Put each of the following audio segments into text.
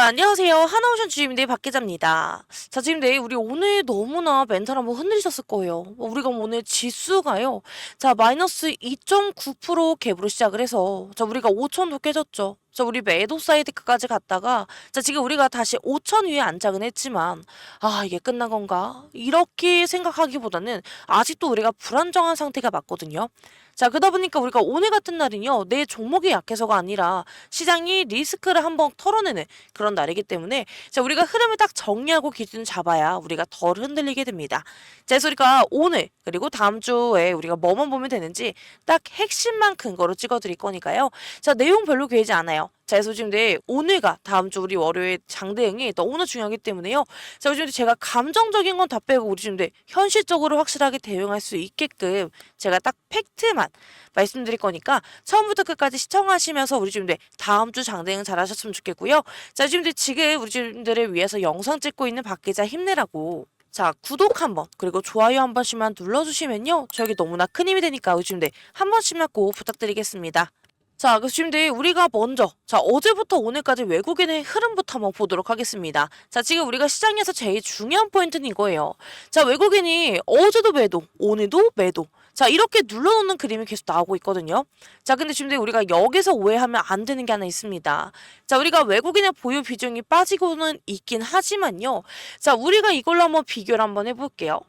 안녕하세요. 하나오션 주임대 박 기자입니다. 자, 주임대, 우리 오늘 너무나 멘탈 한번 흔들리셨을 거예요. 우리가 오늘 지수가요. 자, 마이너스 2.9% 갭으로 시작을 해서, 자, 우리가 5천도 깨졌죠. 자, 우리 매도 사이드까지 갔다가, 자, 지금 우리가 다시 5천 위에 안착은 했지만, 아, 이게 끝난 건가? 이렇게 생각하기보다는 아직도 우리가 불안정한 상태가 맞거든요. 자, 그러다 보니까 우리가 오늘 같은 날은요, 내 종목이 약해서가 아니라 시장이 리스크를 한번 털어내는 그런 날이기 때문에, 자, 우리가 흐름을 딱 정리하고 기준 잡아야 우리가 덜 흔들리게 됩니다. 자, 그래서 우리가 오늘 그리고 다음 주에 우리가 뭐만 보면 되는지 딱 핵심만 근거로 찍어드릴 거니까요. 자, 내용 별로 길지 않아요. 자, 그래서 지금 오늘과 다음 주 우리 월요일 장대응이 너무나 중요하기 때문에요. 자, 요즘 제가 감정적인 건 다 빼고 우리 지금 현실적으로 확실하게 대응할 수 있게끔 제가 딱 팩트만 말씀드릴 거니까 처음부터 끝까지 시청하시면서 우리 지금 다음 주 장대응 잘 하셨으면 좋겠고요. 자, 지금 우리 지금들을 위해서 영상 찍고 있는 박 기자 힘내라고. 자, 구독 한번 그리고 좋아요 한 번씩만 눌러주시면요. 저에게 너무나 큰 힘이 되니까 요즘 한 번씩만 꼭 부탁드리겠습니다. 자, 그래서 지금 우리가 먼저, 자, 어제부터 오늘까지 외국인의 흐름부터 한번 보도록 하겠습니다. 자, 지금 우리가 시장에서 제일 중요한 포인트는 이거예요. 자, 외국인이 어제도 매도, 오늘도 매도. 자, 이렇게 눌러놓는 그림이 계속 나오고 있거든요. 자, 근데 지금 우리가 여기서 오해하면 안 되는 게 하나 있습니다. 자, 우리가 외국인의 보유 비중이 빠지고는 있긴 하지만요. 자, 우리가 이걸로 한번 비교를 한번 해볼게요.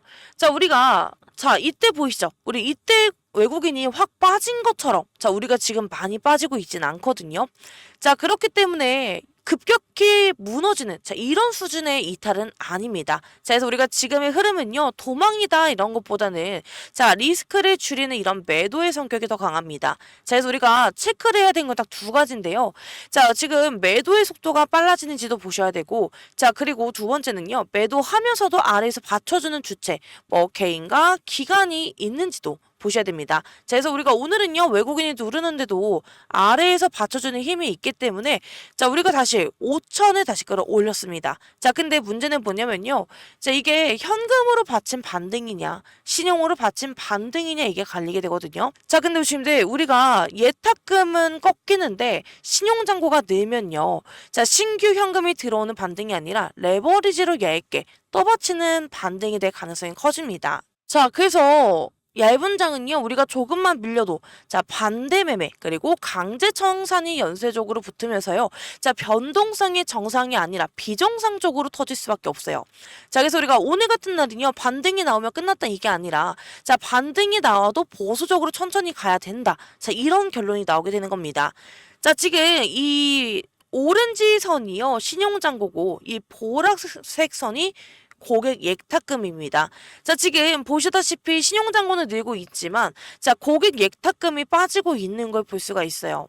자, 이때 보이시죠? 우리 이때 외국인이 확 빠진 것처럼, 자, 우리가 지금 많이 빠지고 있진 않거든요. 자, 그렇기 때문에 급격히 무너지는, 자, 이런 수준의 이탈은 아닙니다. 자, 그래서 우리가 지금의 흐름은요, 도망이다 이런 것보다는, 자, 리스크를 줄이는 이런 매도의 성격이 더 강합니다. 자, 그래서 우리가 체크를 해야 되는 건 딱 두 가지인데요. 자, 지금 매도의 속도가 빨라지는지도 보셔야 되고, 자, 그리고 두 번째는요, 매도하면서도 아래에서 받쳐주는 주체, 뭐 개인과 기관이 있는지도 보셔야 됩니다. 자, 그래서 우리가 오늘은요, 외국인이 누르는데도 아래에서 받쳐주는 힘이 있기 때문에, 자, 우리가 다시 5천을 다시 끌어올렸습니다. 자, 근데 문제는 뭐냐면요. 자, 이게 현금으로 받친 반등이냐, 신용으로 받친 반등이냐, 이게 갈리게 되거든요. 자, 근데 지금 우리가 예탁금은 꺾이는데, 신용잔고가 늘면요. 자, 신규 현금이 들어오는 반등이 아니라 레버리지로 얇게 떠받치는 반등이 될 가능성이 커집니다. 자, 그래서 얇은 장은요, 우리가 조금만 밀려도, 자, 반대 매매, 그리고 강제 청산이 연쇄적으로 붙으면서요, 자, 변동성이 정상이 아니라 비정상적으로 터질 수밖에 없어요. 자, 그래서 우리가 오늘 같은 날은요, 반등이 나오면 끝났다 이게 아니라, 자, 반등이 나와도 보수적으로 천천히 가야 된다. 자, 이런 결론이 나오게 되는 겁니다. 자, 지금 이 오렌지 선이요, 신용잔고고, 이 보라색 선이 고객 예탁금입니다. 자, 지금 보시다시피 신용잔고는 늘고 있지만, 자, 고객 예탁금이 빠지고 있는 걸 볼 수가 있어요.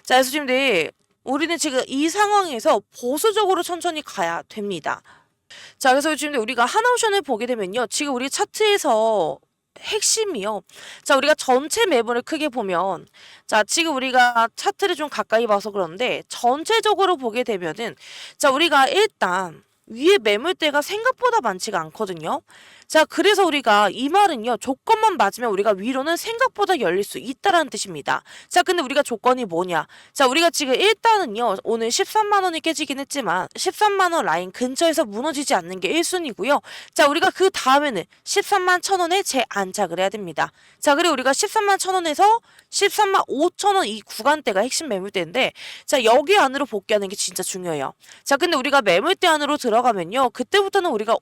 자, 그래서 지금 우리는 지금 이 상황에서 보수적으로 천천히 가야 됩니다. 자, 그래서 지금 우리가 하나오션을 보게 되면요. 지금 우리 차트에서 핵심이요. 자, 우리가 전체 매물을 크게 보면, 자, 지금 우리가 차트를 좀 가까이 봐서 그런데, 전체적으로 보게 되면은, 자, 우리가 일단, 위에 매물대가 생각보다 많지가 않거든요. 자, 그래서 우리가 이 말은요, 조건만 맞으면 우리가 위로는 생각보다 열릴 수 있다라는 뜻입니다. 자, 근데 우리가 조건이 뭐냐? 자, 우리가 지금 일단은요, 오늘 13만 원이 깨지긴 했지만 13만 원 라인 근처에서 무너지지 않는 게 1순위고요. 자, 우리가 그 다음에는 13만 1,000원에 재안착을 해야 됩니다. 자, 그리고 우리가 13만 1,000원에서 13만 5천 원 이 구간대가 핵심 매물대인데, 자, 여기 안으로 복귀하는 게 진짜 중요해요. 자, 근데 우리가 매물대 안으로 들어가면요, 그때부터는 우리가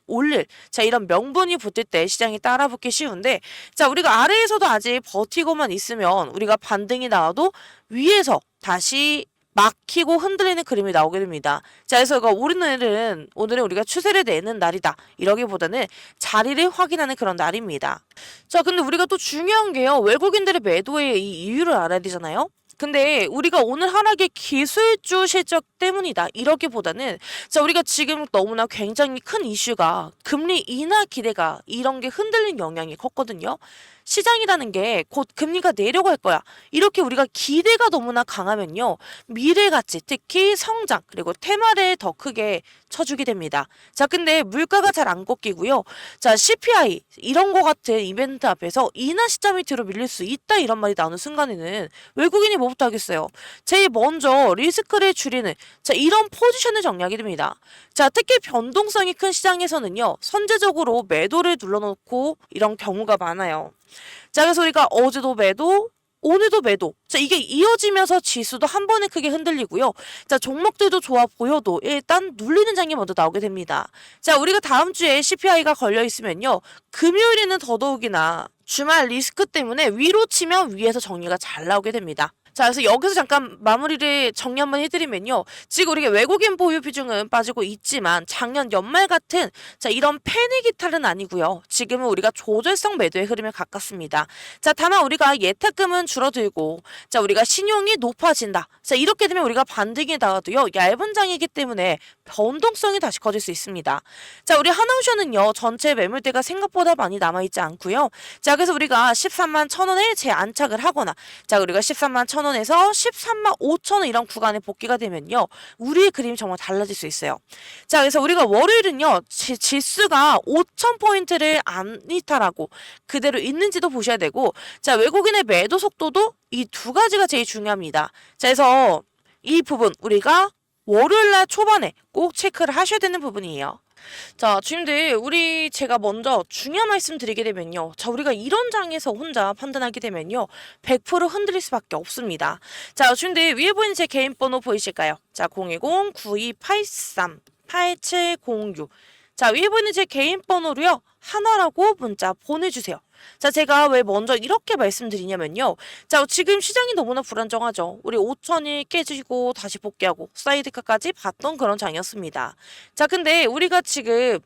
자, 이런 명분이 붙을 때 시장이 따라붙기 쉬운데, 자, 우리가 아래에서도 아직 버티고만 있으면 우리가 반등이 나와도 위에서 다시 막히고 흔들리는 그림이 나오게 됩니다. 자, 그래서 오늘은 우리가 추세를 내는 날이다. 이러기보다는 자리를 확인하는 그런 날입니다. 자, 근데 우리가 또 중요한 게요. 외국인들의 매도의 이 이유를 알아야 되잖아요. 근데 우리가 오늘 하락의 기술주 실적 때문이다. 이러기보다는, 자, 우리가 지금 너무나 굉장히 큰 이슈가 금리 인하 기대가 이런 게 흔들린 영향이 컸거든요. 시장이라는 게 곧 금리가 내려갈 거야. 이렇게 우리가 기대가 너무나 강하면요, 미래 가치, 특히 성장, 그리고 테마를 더 크게 쳐주게 됩니다. 자, 근데 물가가 잘 안 꺾이고요. 자, CPI 이런 거 같은 이벤트 앞에서 인하 시점이 뒤로 밀릴 수 있다 이런 말이 나오는 순간에는 외국인이 뭐 뭐부터 하겠어요? 제일 먼저 리스크를 줄이는 자 이런 포지션을 정리하게 됩니다. 자 특히 변동성이 큰 시장에서는요 선제적으로 매도를 눌러놓고 이런 경우가 많아요. 자 그래서 우리가 어제도 매도 오늘도 매도. 자, 이게 이어지면서 지수도 한 번에 크게 흔들리고요. 자, 종목들도 좋아 보여도 일단 눌리는 장이 먼저 나오게 됩니다. 자, 우리가 다음 주에 CPI가 걸려 있으면요. 금요일에는 더더욱이나 주말 리스크 때문에 위로 치면 위에서 정리가 잘 나오게 됩니다. 자, 그래서 여기서 잠깐 마무리를 정리 한번 해드리면요. 지금 우리가 외국인 보유 비중은 빠지고 있지만 작년 연말 같은 자 이런 패닉 이탈은 아니고요. 지금은 우리가 조절성 매도의 흐름에 가깝습니다. 자, 다만 우리가 예탁금은 줄어들고 자 우리가 신용이 높아진다. 자, 이렇게 되면 우리가 반등이 나와도요. 얇은 장이기 때문에 변동성이 다시 커질 수 있습니다. 자, 우리 하나오션은요. 전체 매물대가 생각보다 많이 남아있지 않고요. 자, 그래서 우리가 13만 1,000원에 재안착을 하거나 자, 우리가 13만 1,000원에서 13만 5,000원 이런 구간에 복귀가 되면요. 우리의 그림이 정말 달라질 수 있어요. 자, 그래서 우리가 월요일은요. 지수가 5,000포인트를 안 이탈하고 그대로 있는지도 보셔야 되고 자, 외국인의 매도 속도도 이 두 가지가 제일 중요합니다. 자, 그래서 이 부분 우리가 월요일날 초반에 꼭 체크를 하셔야 되는 부분이에요. 자, 주임들, 제가 먼저 중요한 말씀 드리게 되면요. 자, 우리가 이런 장에서 혼자 판단하게 되면요. 100% 흔들릴 수밖에 없습니다. 자, 주임들, 위에 보이는 제 개인 번호 보이실까요? 자, 010-9283-8706. 자, 위에 보이는 제 개인 번호로요. 하나라고 문자 보내주세요. 자, 제가 왜 먼저 이렇게 말씀드리냐면요. 자, 지금 시장이 너무나 불안정하죠. 우리 5천이 깨지고 다시 복귀하고 사이드카까지 봤던 그런 장이었습니다. 자, 근데 우리가 지금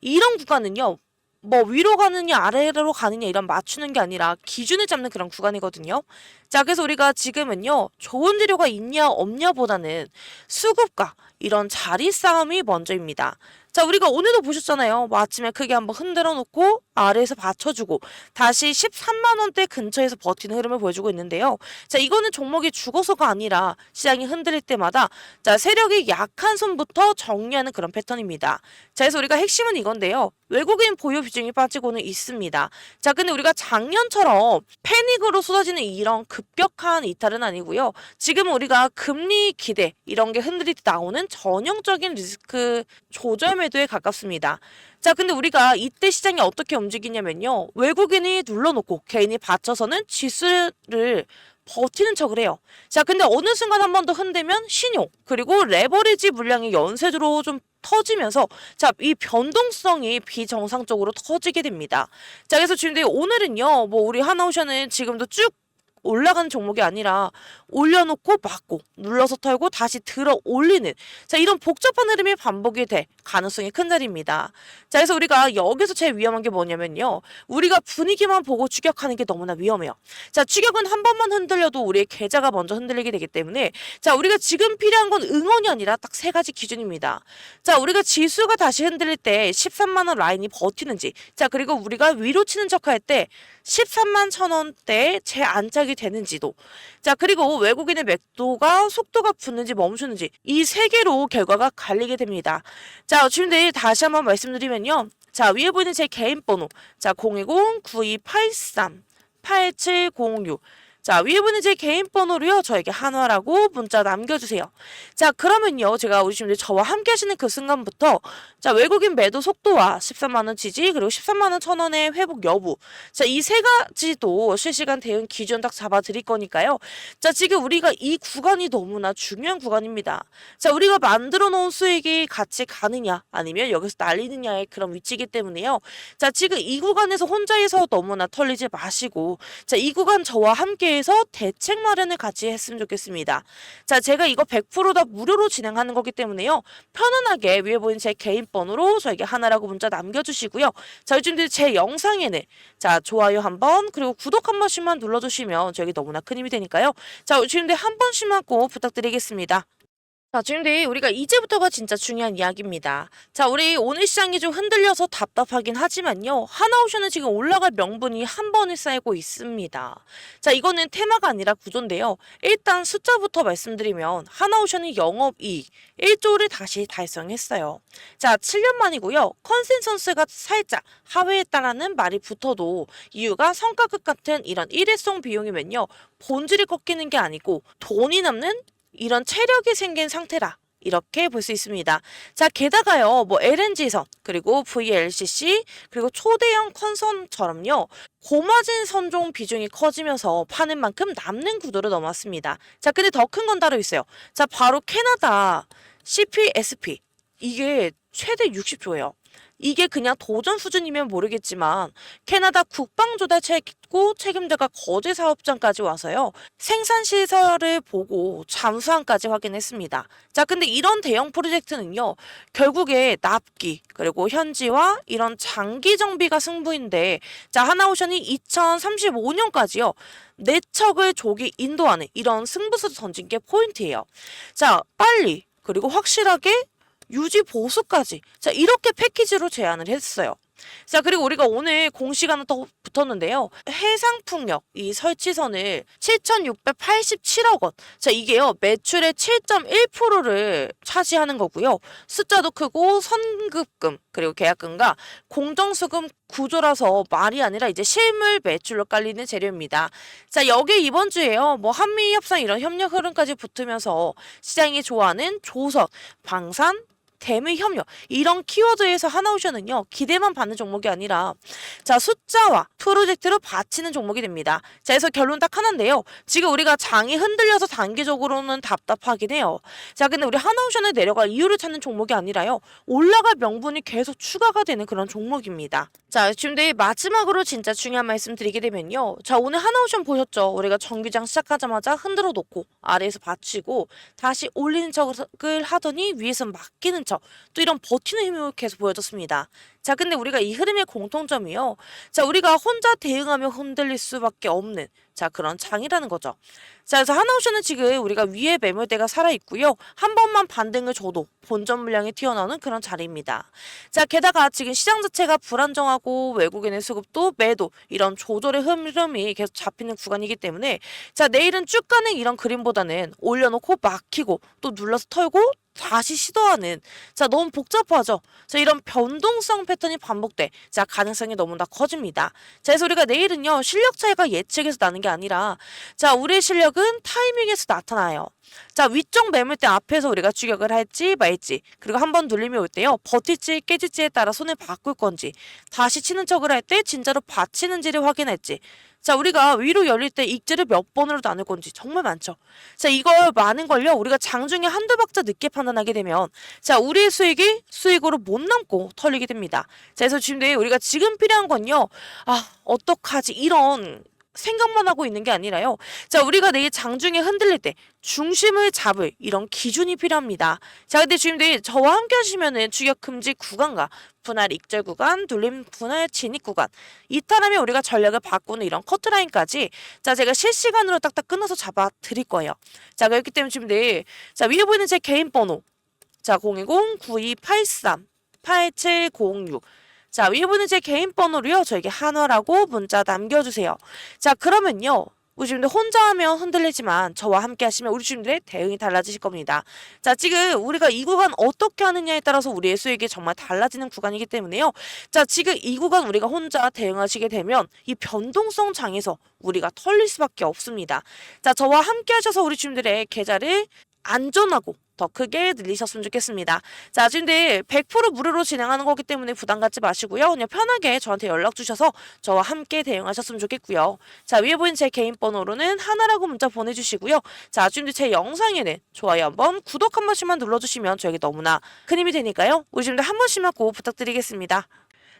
이런 구간은요. 뭐 위로 가느냐 아래로 가느냐 이런 맞추는 게 아니라 기준을 잡는 그런 구간이거든요. 자, 그래서 우리가 지금은요. 좋은 재료가 있냐 없냐 보다는 수급과 이런 자리 싸움이 먼저입니다. 자, 우리가 오늘도 보셨잖아요. 뭐 아침에 크게 한번 흔들어 놓고 아래에서 받쳐주고 다시 13만 원대 근처에서 버티는 흐름을 보여주고 있는데요. 자, 이거는 종목이 죽어서가 아니라 시장이 흔들릴 때마다 자, 세력이 약한 손부터 정리하는 그런 패턴입니다. 자, 그래서 우리가 핵심은 이건데요. 외국인 보유 비중이 빠지고는 있습니다. 자, 근데 우리가 작년처럼 패닉으로 쏟아지는 이런 급격한 이탈은 아니고요. 지금 우리가 금리 기대 이런 게 흔들릴 때 나오는 전형적인 리스크 조절 매도에 가깝습니다. 자, 근데 우리가 이때 시장이 어떻게 움직이냐면요. 외국인이 눌러놓고 개인이 받쳐서는 지수를 버티는 척을 해요. 자, 근데 어느 순간 한 번 더 흔들면 신용 그리고 레버리지 물량이 연쇄적으로 좀 터지면서 자, 이 변동성이 비정상적으로 터지게 됩니다. 자, 그래서 지금 오늘은요. 뭐 우리 하나오션은 지금도 쭉 올라가는 종목이 아니라 올려놓고 막고 눌러서 털고 다시 들어 올리는 자 이런 복잡한 흐름이 반복이 될 가능성이 큰 자리입니다. 자, 그래서 우리가 여기서 제일 위험한 게 뭐냐면요. 우리가 분위기만 보고 추격하는 게 너무나 위험해요. 자, 추격은 한 번만 흔들려도 우리의 계좌가 먼저 흔들리게 되기 때문에 자, 우리가 지금 필요한 건 응원이 아니라 딱 세 가지 기준입니다. 자, 우리가 지수가 다시 흔들릴 때 13만 원 라인이 버티는지 자, 그리고 우리가 위로 치는 척할 때 13만 1,000원대에 재안착이 되는지도 자, 그리고 외국인의 매도가 속도가 붙는지 멈추는지 이 세 개로 결과가 갈리게 됩니다. 자, 지금 내일 다시 한번 말씀드리면요. 자, 위에 보이는 제 개인 번호 자, 010-9283-8706 자, 위에 보이는 제 개인 번호로요. 저에게 한화라고 문자 남겨주세요. 자, 그러면요. 제가 우리 지금 저와 함께 하시는 그 순간부터 자, 외국인 매도 속도와 13만 원 지지 그리고 13만 원 1,000원의 회복 여부 자, 이 세 가지도 실시간 대응 기준 딱 잡아드릴 거니까요. 자, 지금 우리가 이 구간이 너무나 중요한 구간입니다. 자, 우리가 만들어 놓은 수익이 같이 가느냐 아니면 여기서 날리느냐의 그런 위치이기 때문에요. 자, 지금 이 구간에서 혼자서 너무나 털리지 마시고 자, 이 구간 저와 함께 해서 대책 마련을 같이 했으면 좋겠습니다. 자, 제가 이거 100%다 무료로 진행하는 거기 때문에요. 편안하게 위에 보이는 제 개인 번호로 저에게 하나라고 문자 남겨주시고요. 자, 요즘 제 영상에는 자, 좋아요 한번 그리고 구독 한 번씩만 눌러주시면 저에게 너무나 큰 힘이 되니까요. 자, 지금 한 번씩만 꼭 부탁드리겠습니다. 자, 주임들, 우리가 이제부터가 진짜 중요한 이야기입니다. 자, 우리 오늘 시장이 좀 흔들려서 답답하긴 하지만요. 하나오션은 지금 올라갈 명분이 한 번에 쌓이고 있습니다. 자, 이거는 테마가 아니라 구조인데요. 일단 숫자부터 말씀드리면 하나오션이 영업이익 1조를 다시 달성했어요. 자, 7년 만이고요. 컨센서스가 살짝 하회했다라는 말이 붙어도 이유가 성과급 같은 이런 일회성 비용이면요. 본질이 꺾이는 게 아니고 돈이 남는 이런 체력이 생긴 상태라. 이렇게 볼 수 있습니다. 자, 게다가요, 뭐 LNG선, 그리고 VLCC, 그리고 초대형 컨선처럼요, 고마진 선종 비중이 커지면서 파는 만큼 남는 구도로 넘어왔습니다. 자, 근데 더 큰 건 따로 있어요. 자, 바로 캐나다 CPSP. 이게 최대 60조예요. 이게 그냥 도전 수준이면 모르겠지만 캐나다 국방조달 최고 책임자가 거제 사업장까지 와서요. 생산 시설을 보고 잠수함까지 확인했습니다. 자, 근데 이런 대형 프로젝트는요. 결국에 납기 그리고 현지와 이런 장기 정비가 승부인데 자, 하나오션이 2035년까지요. 네 척을 조기 인도하는 이런 승부수를 던진 게 포인트예요. 자, 빨리 그리고 확실하게 유지 보수까지. 자, 이렇게 패키지로 제안을 했어요. 자, 그리고 우리가 오늘 공시가 더 붙었는데요. 해상풍력 이 설치선을 7,687억 원. 자, 이게요. 매출의 7.1%를 차지하는 거고요. 숫자도 크고 선급금 그리고 계약금과 공정수금 구조라서 말이 아니라 이제 실물 매출로 깔리는 재료입니다. 자, 여기 이번 주에요. 뭐 한미 협상 이런 협력 흐름까지 붙으면서 시장이 좋아하는 조선, 방산, 대미 협력 이런 키워드에서 하나오션은요 기대만 받는 종목이 아니라 자 숫자와 프로젝트로 바치는 종목이 됩니다. 자 그래서 결론 딱 하나인데요. 지금 우리가 장이 흔들려서 단기적으로는 답답하긴 해요. 자 근데 우리 하나오션을 내려갈 이유를 찾는 종목이 아니라요 올라갈 명분이 계속 추가가 되는 그런 종목입니다. 자 지금 내일 마지막으로 진짜 중요한 말씀 드리게 되면요. 자 오늘 하나오션 보셨죠? 우리가 정규장 시작하자마자 흔들어 놓고 아래에서 받치고 다시 올리는 척을 하더니 위에서 맡기는 척 또 이런 버티는 힘을 계속 보여줬습니다. 자 근데 우리가 이 흐름의 공통점이요. 자 우리가 혼자 대응하며 흔들릴 수밖에 없는 자 그런 장이라는 거죠. 자 그래서 하나오션은 지금 우리가 위에 매물대가 살아있고요. 한 번만 반등을 줘도 본전 물량이 튀어나오는 그런 자리입니다. 자 게다가 지금 시장 자체가 불안정하고 외국인의 수급도 매도 이런 조절의 흐름이 계속 잡히는 구간이기 때문에 자 내일은 쭉 가는 이런 그림보다는 올려놓고 막히고 또 눌러서 털고 다시 시도하는 자 너무 복잡하죠. 자 이런 변동성 패턴이 반복돼 자 가능성이 너무나 커집니다. 자 그래서 우리가 내일은요 실력 차이가 예측에서 나는 게 아니라 자 우리의 실력은 타이밍에서 나타나요. 자 위쪽 매물대 앞에서 우리가 추격을 할지 말지 그리고 한번 눌림이 올 때요 버틸지 깨질지에 따라 손을 바꿀 건지 다시 치는 척을 할 때 진짜로 받치는지를 확인할지 자 우리가 위로 열릴 때 익지를 몇 번으로 나눌 건지 정말 많죠. 자 이걸 많은 걸요 우리가 장중에 한두 박자 늦게 판단하게 되면 자 우리의 수익이 수익으로 못 남고 털리게 됩니다. 자 그래서 지금 우리가 지금 필요한 건요 아 어떡하지 이런 생각만 하고 있는 게 아니라요. 자, 우리가 내일 장중에 흔들릴 때 중심을 잡을 이런 기준이 필요합니다. 자, 근데 주임들 저와 함께 하시면은 추격 금지 구간과 분할 익절 구간, 눌림 분할 진입 구간 이탈하면 우리가 전략을 바꾸는 이런 커트라인까지 자, 제가 실시간으로 딱딱 끊어서 잡아 드릴 거예요. 자, 그렇기 때문에 주임들 자, 위에 보이는 제 개인 번호 자, 010-9283-8706 자, 위에 보는 제 개인 번호로요. 저에게 한화라고 문자 남겨주세요. 자, 그러면요. 우리 주님들 혼자 하면 흔들리지만 저와 함께 하시면 우리 주님들의 대응이 달라지실 겁니다. 자, 지금 우리가 이 구간 어떻게 하느냐에 따라서 우리의 수익이 정말 달라지는 구간이기 때문에요. 자, 지금 이 구간 우리가 혼자 대응하시게 되면 이 변동성 장에서 우리가 털릴 수밖에 없습니다. 자, 저와 함께 하셔서 우리 주님들의 계좌를 안전하고 더 크게 늘리셨으면 좋겠습니다. 자, 지금들 100% 무료로 진행하는 거기 때문에 부담 갖지 마시고요. 그냥 편하게 저한테 연락 주셔서 저와 함께 대응하셨으면 좋겠고요. 자, 위에 보이는 제 개인 번호로는 하나라고 문자 보내주시고요. 자, 지금들 제 영상에는 좋아요 한번, 구독 한 번씩만 눌러주시면 저에게 너무나 큰 힘이 되니까요. 우리 지금들 한 번씩만 꼭 부탁드리겠습니다.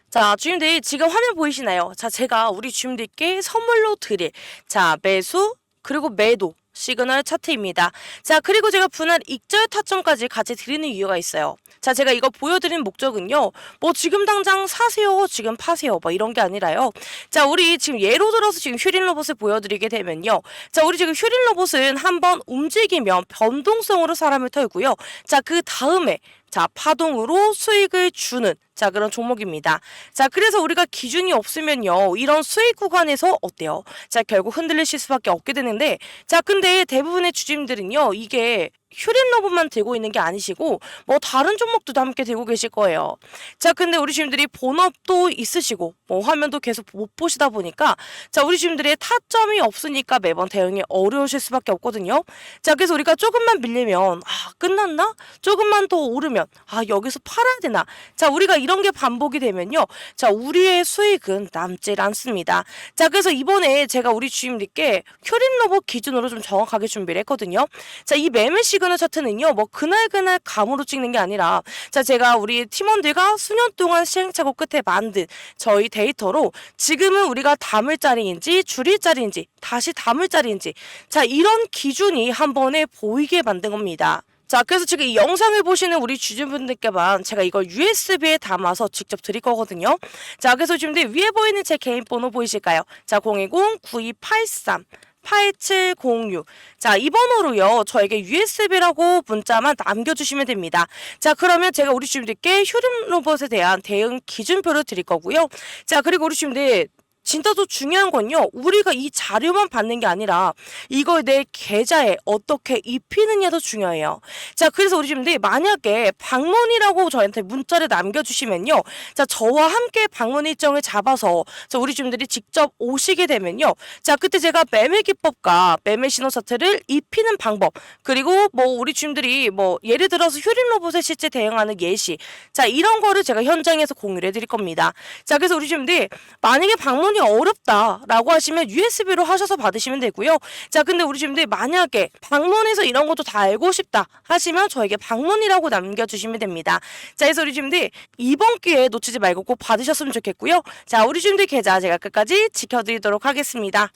자, 주임들 지금 화면 보이시나요? 자, 제가 우리 주임들께 선물로 드릴 자, 매수 그리고 매도 시그널 차트입니다. 자, 그리고 제가 분할 익절 타점까지 같이 드리는 이유가 있어요. 자, 제가 이거 보여드린 목적은요, 뭐 지금 당장 사세요, 지금 파세요, 뭐 이런 게 아니라요. 자, 우리 지금 예로 들어서 지금 휴린 로봇을 보여드리게 되면요. 자, 우리 지금 휴린 로봇은 한번 움직이면 변동성으로 사람을 털고요. 자, 그 다음에 자, 파동으로 수익을 주는 자, 그런 종목입니다. 자, 그래서 우리가 기준이 없으면요, 이런 수익 구간에서 어때요? 자, 결국 흔들리실 수밖에 없게 되는데, 자, 근데 대부분의 주주님들은요, 이게 휴린 로봇만 들고 있는 게 아니시고 뭐 다른 종목도 다 함께 들고 계실 거예요. 자, 근데 우리 주주님들이 본업도 있으시고 뭐 화면도 계속 못 보시다 보니까 자, 우리 주주님들의 타점이 없으니까 매번 대응이 어려우실 수밖에 없거든요. 자, 그래서 우리가 조금만 밀리면 끝났나? 조금만 더 오르면 여기서 팔아야 되나? 자, 우리가 이런 게 반복이 되면요. 자, 우리의 수익은 남질 않습니다. 자, 그래서 이번에 제가 우리 주주님들께 휴린 로봇 기준으로 좀 정확하게 준비를 했거든요. 자, 이 매매 시그널 차트는요, 뭐 그날 감으로 찍는 게 아니라 자, 제가 우리 팀원들과 수년 동안 시행착오 끝에 만든 저희 데이터로 지금은 우리가 담을 자리인지 줄일 자리인지 다시 담을 자리인지 자, 이런 기준이 한 번에 보이게 만든 겁니다. 자, 그래서 지금 이 영상을 보시는 우리 주주분들께만 제가 이걸 USB에 담아서 직접 드릴 거거든요. 자, 그래서 지금 위에 보이는 제 개인 번호 보이실까요? 자, 010-9283 8706. 자, 이 번호로요, 저에게 USB라고 문자만 남겨주시면 됩니다. 자, 그러면 제가 우리 주주님들께 휴림 로봇에 대한 대응 기준표를 드릴 거고요. 자, 그리고 우리 주주님들 진짜 더 중요한 건요, 우리가 이 자료만 받는 게 아니라 이걸 내 계좌에 어떻게 입히느냐도 중요해요. 자, 그래서 우리 주주님들이 만약에 방문이라고 저한테 문자를 남겨주시면요, 자, 저와 함께 방문 일정을 잡아서 자, 우리 주주님들이 직접 오시게 되면요, 자, 그때 제가 매매 기법과 매매 신호 차트를 입히는 방법, 그리고 뭐 우리 주주님들이 뭐 예를 들어서 휴림 로봇에 실제 대응하는 예시, 자, 이런 거를 제가 현장에서 공유를 해드릴 겁니다. 자, 그래서 우리 주주님들이 만약에 방문이 어렵다라고 하시면 USB로 하셔서 받으시면 되고요. 자, 근데 우리 주주님들 만약에 방문해서 이런 것도 다 알고 싶다 하시면 저에게 방문이라고 남겨주시면 됩니다. 자, 그래서 우리 주주님들 이번 기회에 놓치지 말고 꼭 받으셨으면 좋겠고요. 자, 우리 주주님들 계좌 제가 끝까지 지켜드리도록 하겠습니다.